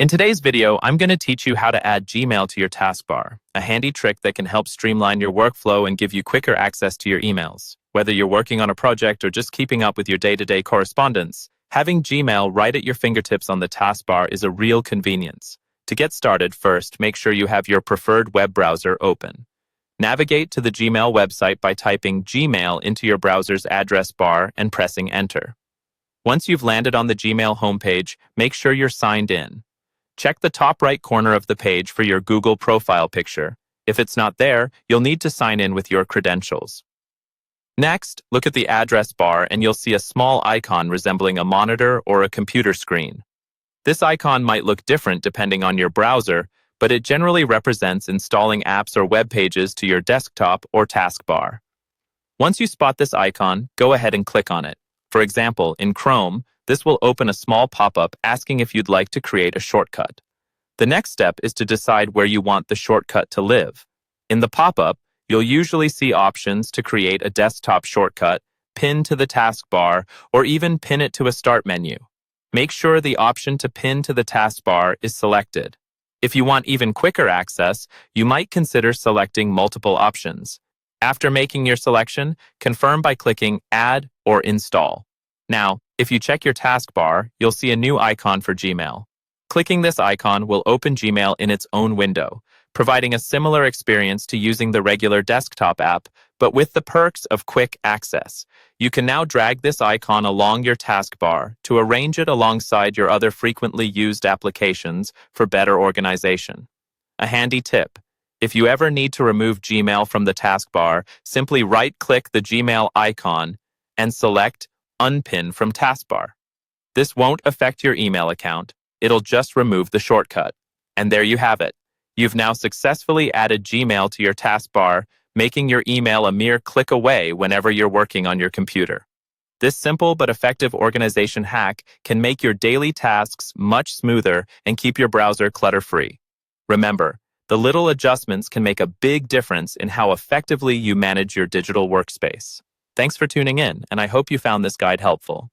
In today's video, I'm going to teach you how to add Gmail to your taskbar, a handy trick that can help streamline your workflow and give you quicker access to your emails. Whether you're working on a project or just keeping up with your day-to-day correspondence, having Gmail right at your fingertips on the taskbar is a real convenience. To get started, first, make sure you have your preferred web browser open. Navigate to the Gmail website by typing Gmail into your browser's address bar and pressing Enter. Once you've landed on the Gmail homepage, make sure you're signed in. Check the top right corner of the page for your Google profile picture. If it's not there, you'll need to sign in with your credentials. Next, look at the address bar and you'll see a small icon resembling a monitor or a computer screen. This icon might look different depending on your browser, but it generally represents installing apps or web pages to your desktop or taskbar. Once you spot this icon, go ahead and click on it. For example, in Chrome, this will open a small pop-up asking if you'd like to create a shortcut. The next step is to decide where you want the shortcut to live. In the pop-up, you'll usually see options to create a desktop shortcut, pin to the taskbar, or even pin it to a start menu. Make sure the option to pin to the taskbar is selected. If you want even quicker access, you might consider selecting multiple options. After making your selection, confirm by clicking Add or Install. Now, if you check your taskbar, you'll see a new icon for Gmail. Clicking this icon will open Gmail in its own window, providing a similar experience to using the regular desktop app, but with the perks of quick access. You can now drag this icon along your taskbar to arrange it alongside your other frequently used applications for better organization. A handy tip: if you ever need to remove Gmail from the taskbar, simply right-click the Gmail icon and select Unpin from taskbar. This won't affect your email account. It'll just remove the shortcut. And there you have it. You've now successfully added Gmail to your taskbar, making your email a mere click away whenever you're working on your computer. This simple but effective organization hack can make your daily tasks much smoother and keep your browser clutter-free. Remember, the little adjustments can make a big difference in how effectively you manage your digital workspace. Thanks for tuning in, and I hope you found this guide helpful.